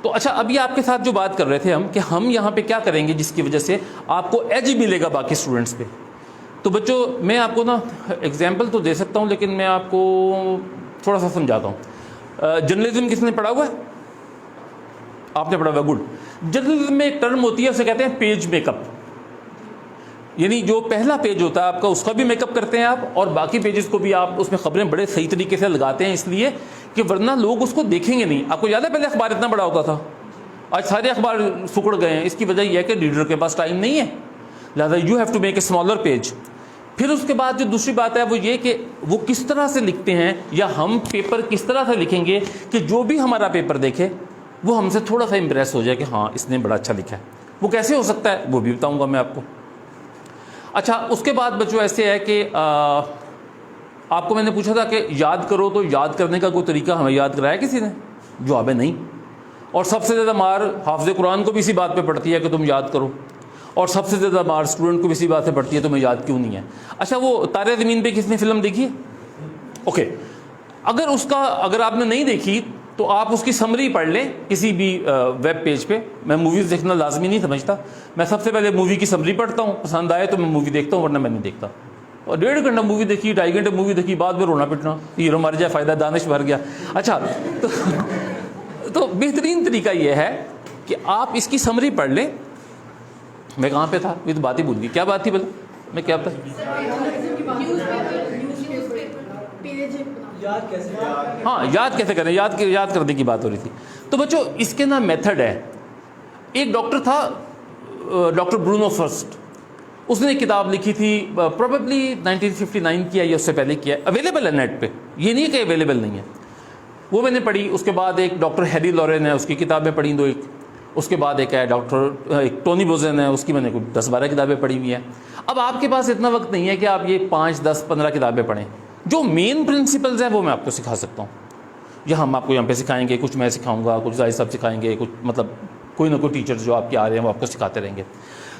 تو اچھا, ابھی آپ کے ساتھ جو بات کر رہے تھے ہم کہ ہم یہاں پہ کیا کریں گے جس کی وجہ سے آپ کو ایج ملے گا باقی اسٹوڈنٹس پہ. تو بچوں میں آپ کو نا ایگزامپل تو دے سکتا ہوں, لیکن میں آپ کو تھوڑا سا سمجھاتا ہوں. جرنلزم کس نے پڑھا ہوا ہے؟ آپ نے پڑھا ہوا, گڈ. جرنلزم میں ایک ٹرم ہوتی ہے, اسے کہتے ہیں پیج میک اپ. یعنی جو پہلا پیج ہوتا ہے آپ کا اس کا بھی میک اپ کرتے ہیں آپ, اور باقی پیجز کو بھی آپ اس میں خبریں بڑے صحیح طریقے سے لگاتے ہیں, اس لیے کہ ورنہ لوگ اس کو دیکھیں گے نہیں. آپ کو یاد ہے پہلے اخبار اتنا بڑا ہوتا تھا, آج سارے اخبار سکڑ گئے ہیں. اس کی وجہ یہ ہے کہ ریڈر کے پاس ٹائم نہیں ہے, لہٰذا you have to make a smaller page. پھر اس کے بعد جو دوسری بات ہے وہ یہ کہ وہ کس طرح سے لکھتے ہیں, یا ہم پیپر کس طرح سے لکھیں گے کہ جو بھی ہمارا پیپر دیکھے وہ ہم سے تھوڑا سا امپریس ہو جائے کہ ہاں اس نے بڑا اچھا لکھا ہے. وہ کیسے ہو سکتا ہے وہ بھی بتاؤں گا میں آپ کو. اچھا, اس کے بعد بچوں ایسے ہے کہ آپ کو میں نے پوچھا تھا کہ یاد کرو, تو یاد کرنے کا کوئی طریقہ ہمیں یاد کرایا کسی نے؟ جواب ہے نہیں. اور سب سے زیادہ مار حافظ قرآن کو بھی اسی بات پہ پڑتی ہے کہ تم یاد کرو, اور سب سے زیادہ مار اسٹوڈنٹ کو بھی اسی بات سے پڑتی ہے تمہیں یاد کیوں نہیں ہے. اچھا, وہ تارے زمین پہ کس نے فلم دیکھی ہے؟ اوکے, اگر آپ نے نہیں دیکھی تو آپ اس کی سمری پڑھ لیں کسی بھی ویب پیج پہ. میں موویز دیکھنا لازمی نہیں سمجھتا, میں سب سے پہلے مووی کی سمری پڑھتا ہوں, پسند آئے تو میں مووی دیکھتا ہوں, ورنہ میں نہیں دیکھتا. اور 1.5 گھنٹہ مووی دیکھی, 2.5 گھنٹے مووی دیکھی, بعد میں رونا پٹنا, ہیرو مر جائے فائدہ دانش بھر گیا. اچھا, تو بہترین طریقہ یہ ہے کہ آپ اس کی سمری پڑھ لیں. میں کہاں پہ تھا, یہ تو بات ہی بھول گئی. کیا بات تھی بھلا, میں کیا بتا, ہاں یاد کیسے کریں, یاد کرنے کی بات ہو رہی تھی. تو بچوں اس کے نا میتھڈ ہے. ایک ڈاکٹر تھا, ڈاکٹر برونو فرسٹ. اس نے ایک کتاب لکھی تھی, پروبیبلی 1959 کی ہے یا اس سے پہلے کی ہے, اویلیبل ہے نیٹ پہ, یہ نہیں ہے کہ اویلیبل نہیں ہے. وہ میں نے پڑھی. اس کے بعد ایک ڈاکٹر ہیری لورین ہے, اس کی کتابیں پڑھی 2 ایک. اس کے بعد ایک ہے ایک ٹونی بوزن ہے, اس کی میں نے کوئی 10-12 کتابیں پڑھی ہوئی ہیں. اب آپ کے پاس اتنا وقت نہیں ہے کہ آپ یہ 5, 10, 15 کتابیں پڑھیں. جو مین پرنسپلز ہیں وہ میں آپ کو سکھا سکتا ہوں, یا ہم آپ کو یہاں پہ سکھائیں گے, کچھ میں سکھاؤں گا, کچھ زاہد صاحب سکھائیں گے, کچھ مطلب کوئی نہ کوئی ٹیچر جو آپ کے آ رہے ہیں وہ آپ کو سکھاتے رہیں گے.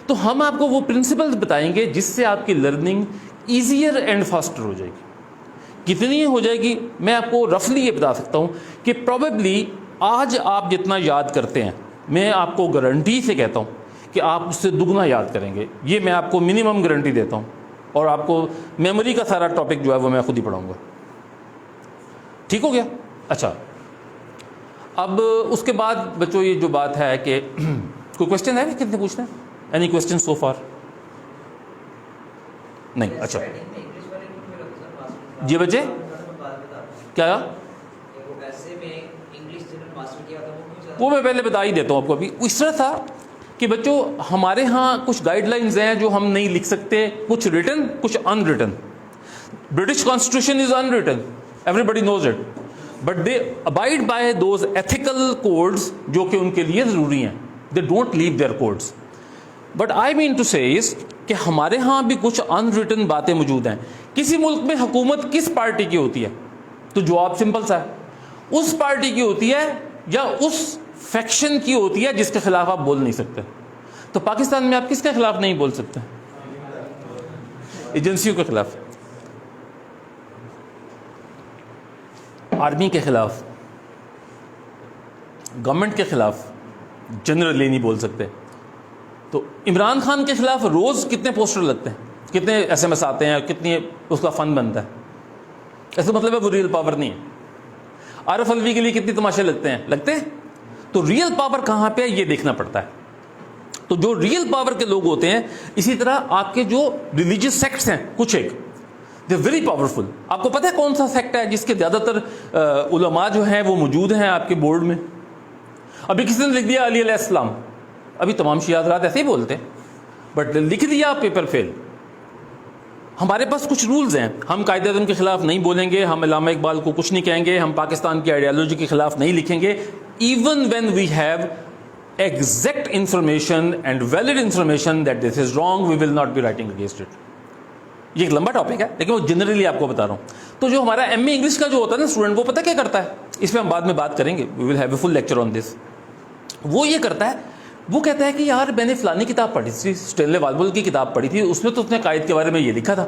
تو ہم آپ کو وہ پرنسپلز بتائیں گے جس سے آپ کی لرننگ ایزیئر اینڈ فاسٹر ہو جائے گی. کتنی ہو جائے گی میں آپ کو رفلی یہ بتا سکتا ہوں کہ پروبیبلی آج آپ جتنا یاد کرتے ہیں, میں آپ کو گارنٹی سے کہتا ہوں کہ آپ اس سے دگنا یاد کریں گے. یہ میں آپ کو منیمم گارنٹی دیتا ہوں, اور آپ کو میموری کا سارا ٹاپک جو ہے وہ میں خود ہی پڑھاؤں گا. ٹھیک ہو گیا. اچھا, اب اس کے بعد بچوں یہ جو بات ہے کہ کوئی کوشچن ہے, کتنے پوچھنا ہے؟ Any question so for? نہیں. اچھا جی بچے, کیا وہ میں پہلے بتا ہی دیتا ہوں آپ کو. ابھی اس طرح تھا کہ بچوں ہمارے ہاں کچھ گائیڈ لائنز ہیں جو ہم نہیں لکھ سکتے, کچھ ریٹن کچھ in written. British constitution is in written, everybody knows it, but they abide by those ethical codes جو کہ ان کے لیے ضروری ہیں. They don't leave their codes. But I mean to say is کہ ہمارے ہاں بھی کچھ unwritten باتیں موجود ہیں. کسی ملک میں حکومت کس پارٹی کی ہوتی ہے؟ تو جواب سمپل سا ہے، اس پارٹی کی ہوتی ہے یا اس فیکشن کی ہوتی ہے جس کے خلاف آپ بول نہیں سکتے. تو پاکستان میں آپ کس کے خلاف نہیں بول سکتے؟ ایجنسیوں کے خلاف، آرمی کے خلاف، گورنمنٹ کے خلاف جنرلی نہیں بول سکتے. تو عمران خان کے خلاف روز کتنے پوسٹر لگتے ہیں، کتنے ایس ایم ایس آتے ہیں، کتنی اس کا فن بنتا ہے. ایسا مطلب ہے وہ ریئل پاور نہیں ہے. عارف الوی کے لیے کتنے تماشے لگتے ہیں. تو ریئل پاور کہاں پہ ہے یہ دیکھنا پڑتا ہے. تو جو ریئل پاور کے لوگ ہوتے ہیں، اسی طرح آپ کے جو ریلیجیس سیکٹس ہیں کچھ ایک، دے ویری پاورفل. آپ کو پتہ ہے کون سا سیکٹ ہے جس کے زیادہ تر علماء جو ہیں وہ موجود ہیں آپ کے بورڈ میں؟ ابھی کسی نے لکھ دیا علی علیہ السلام. ابھی تمام شیعہ حضرات ایسے ہی بولتے ہیں، بٹ لکھ دیا پیپر فیل. ہمارے پاس کچھ رولز ہیں. ہم قائد اعظم کے خلاف نہیں بولیں گے، ہم علامہ اقبال کو کچھ نہیں کہیں گے، ہم پاکستان کی آئیڈیالوجی کے خلاف نہیں لکھیں گے. Even when we have exact information and valid information that this is wrong, we will not be writing against it. یہ ایک لمبا ٹاپک ہے لیکن وہ جنرلی آپ کو بتا رہا ہوں. تو جو ہمارا ایم اے انگلش کا جو ہوتا ہے نا اسٹوڈنٹ، وہ پتہ کیا کرتا ہے، اس پہ ہم بعد میں بات کریں گے، we will have a full lecture on this. وہ یہ کرتا ہے، وہ کہتا ہے کہ یار میں نے فلانی کتاب پڑھی تھی، اسٹینلے والبول کی کتاب پڑھی تھی، اس میں تو اس نے قائد کے بارے میں یہ لکھا تھا.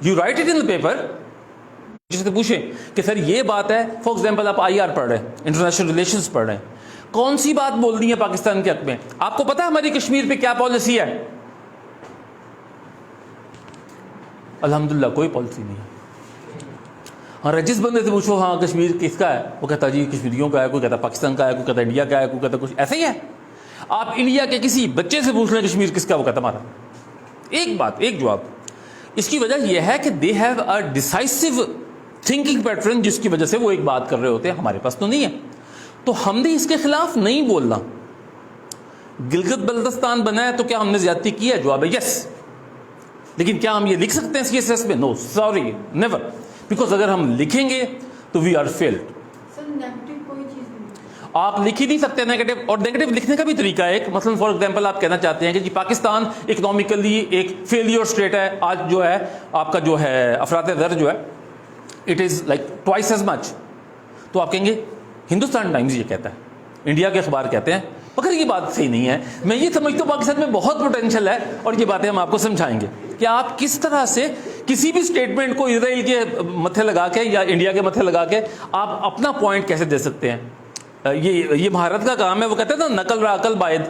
You write it in the paper. جس سے پوچھیں کہ سر یہ بات ہے، فار ایگزامپل آپ آئی آر پڑھ رہے ہیں، انٹرنیشنل ریلیشنز پڑھ رہے ہیں، کون سی بات بول دی ہے پاکستان کے حق میں؟ آپ کو پتا ہے ہماری کشمیر پہ کیا پالیسی ہے؟ الحمدللہ کوئی پالیسی نہیں ہے. ہاں جس بندے سے پوچھو ہاں کشمیر کس کا ہے، وہ کہتا جی کشمیریوں کا ہے، کوئی کہتا پاکستان کا ہے، کوئی کہتا انڈیا کا ہے، کوئی کہتا کچھ ایسا ہی ہے. آپ انڈیا کے کسی بچے سے پوچھ لیں کشمیر کس کا، وہ کہتا ہمارا. ایک بات، ایک جواب. اس کی وجہ یہ ہے کہ they have a ڈیسائسو thinking pattern جس کی وجہ سے وہ ایک بات کر رہے ہوتے ہیں، ہمارے پاس تو نہیں ہے. تو ہم نے اس کے خلاف نہیں بولنا. گلگت بلتستان بنا ہے تو کیا ہم نے زیادتی کی ہے؟ جواب ہے یس. لیکن کیا ہم یہ لکھ سکتے ہیں سی ایس ایس میں؟ No sorry never. بیکاز اگر ہم لکھیں گے تو وی آر فیلڈ. آپ لکھ ہی نہیں سکتے نیگیٹو. اور نیگیٹو لکھنے کا بھی طریقہ ہے ایک. مثلا فار ایگزامپل آپ کہنا چاہتے ہیں کہ جی پاکستان اکنامکلی ایک فیلئر اسٹیٹ ہے، آج جو ہے آپ کا جو ہے افراط زر جو ہے it is like twice as much. تو آپ کہیں گے ہندوستان ٹائمز یہ کہتا ہے، انڈیا کے اخبار کہتے ہیں، مگر یہ بات صحیح نہیں ہے. میں یہ سمجھتا ہوں پاکستان میں بہت پوٹینشیل ہے، اور یہ باتیں ہم آپ کو سمجھائیں گے کہ آپ کس طرح سے کسی بھی اسٹیٹمنٹ کو اسرائیل کے متھے لگا کے یا انڈیا کے متھے لگا کے آپ اپنا پوائنٹ کیسے دے سکتے ہیں. یہ مہارت کا کام ہے. وہ کہتے ہیں نا نقل را عقل باید.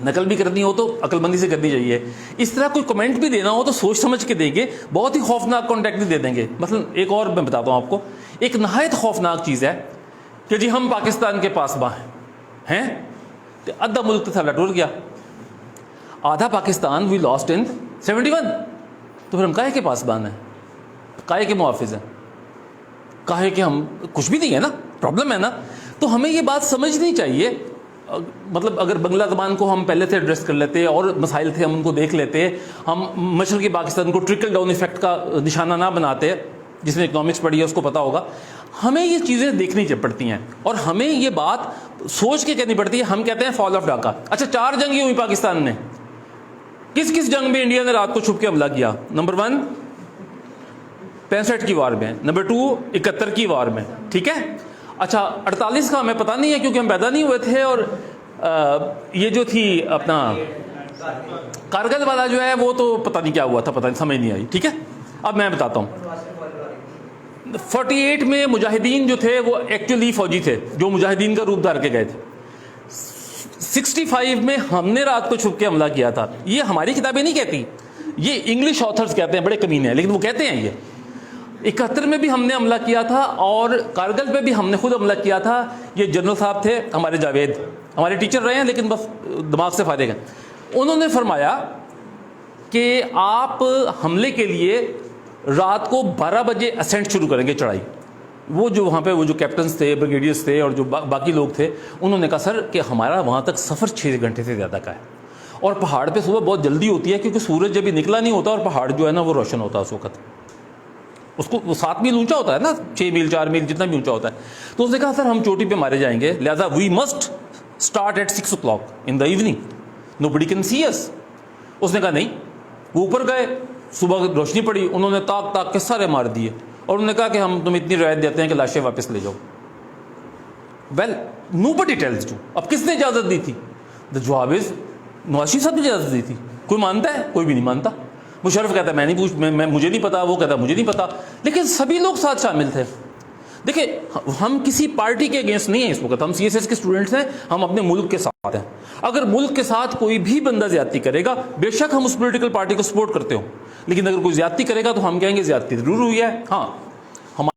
نقل بھی کرنی ہو تو عقل مندی سے کرنی چاہیے. اس طرح کوئی کمنٹ بھی دینا ہو تو سوچ سمجھ کے دیں گے. بہت ہی خوفناک کانٹیکٹ بھی دے دیں گے. مثلا ایک اور میں بتاتا ہوں آپ کو، ایک نہایت خوفناک چیز ہے کہ جی ہم پاکستان کے پاسباں ہیں، تو آدھا ملک تو تھا ٹور گیا، آدھا پاکستان وی لاسٹ ان 71. تو پھر ہم کاہے کے پاسبان ہیں، کاہے کے محافظ ہیں، کاہے کہ ہم کچھ بھی نہیں ہے نا، پرابلم ہے نا. تو ہمیں یہ بات سمجھنی چاہیے. مطلب اگر بنگلہ زبان کو ہم پہلے سے ایڈریس کر لیتے اور مسائل تھے ہم ان کو دیکھ لیتے، ہم مشرقی پاکستان کو ٹرکل ڈاؤن ایفیکٹ کا نشانہ نہ بناتے. جس نے اکنامکس پڑھی ہے اس کو پتا ہوگا. ہمیں یہ چیزیں دیکھنی پڑتی ہیں اور ہمیں یہ بات سوچ کے کہنی پڑتی ہے. ہم کہتے ہیں فال آف ڈھاکہ. اچھا 4 جنگیں ہوئی پاکستان میں، کس کس جنگ میں انڈیا نے رات کو چھپ کے حملہ کیا؟ نمبر 1 65 کی وار میں، نمبر 2 71 کی وار میں، ٹھیک ہے. اچھا 48 کا ہمیں پتہ نہیں ہے کیونکہ ہم پیدا نہیں ہوئے تھے. اور یہ جو تھی اپنا کارگل والا جو ہے وہ تو پتہ نہیں کیا ہوا تھا، پتہ نہیں، سمجھ نہیں آئی. ٹھیک ہے اب میں بتاتا ہوں. 48 میں مجاہدین جو تھے وہ ایکچولی فوجی تھے جو مجاہدین کا روپ دھار کے گئے تھے. 65 میں ہم نے رات کو چھپ کے حملہ کیا تھا. یہ ہماری کتابیں نہیں کہتی، یہ انگلش آتھرز کہتے ہیں، بڑے کمینے ہیں لیکن وہ کہتے ہیں. یہ 71 میں بھی ہم نے حملہ کیا تھا اور کارگل پہ بھی ہم نے خود حملہ کیا تھا. یہ جنرل صاحب تھے ہمارے جاوید، ہمارے ٹیچر رہے ہیں لیکن بس دماغ سے فائدے گئے. انہوں نے فرمایا کہ آپ حملے کے لیے رات کو 12 بجے اسینٹ شروع کریں گے، چڑھائی. وہ جو وہاں پہ وہ جو کیپٹنز تھے، بریگیڈیئرز تھے اور جو باقی لوگ تھے، انہوں نے کہا سر کہ ہمارا وہاں تک سفر 6 گھنٹے سے زیادہ کا ہے اور پہاڑ پہ صبح بہت جلدی ہوتی ہے کیونکہ سورج جب بھی نکلا نہیں ہوتا اور پہاڑ جو ہے نا وہ روشن ہوتا ہے اس وقت. اس کو 7 میل اونچا ہوتا ہے نا، 6 میل 4 میل جتنا بھی اونچا ہوتا ہے. تو اس نے کہا سر ہم چوٹی پہ مارے جائیں گے، لہٰذا we must start at 6 o'clock in the evening. Nobody can see us. اس نے کہا نہیں. وہ اوپر گئے، صبح روشنی پڑی، انہوں نے تاک تاک کے سارے مار دیے، اور انہوں نے کہا کہ ہم تمہیں اتنی رعایت دیتے ہیں کہ لاشیں واپس لے جاؤ. Well nobody tells you. اب کس نے اجازت دی تھی؟ دا جواب از نواز شریف صاحب نے اجازت دی تھی. کوئی مانتا ہے؟ کوئی بھی نہیں مانتا. مشرف کہتا ہے میں مجھے نہیں پتا، وہ کہتا ہے مجھے نہیں پتا، لیکن سبھی لوگ ساتھ شامل تھے. دیکھیں ہم کسی پارٹی کے اگینسٹ نہیں ہیں اس وقت، ہم سی ایس ایس کے اسٹوڈنٹس ہیں، ہم اپنے ملک کے ساتھ ہیں. اگر ملک کے ساتھ کوئی بھی بندہ زیادتی کرے گا، بے شک ہم اس پولیٹیکل پارٹی کو سپورٹ کرتے ہوں، لیکن اگر کوئی زیادتی کرے گا تو ہم کہیں گے زیادتی ضرور ہوئی ہے. ہاں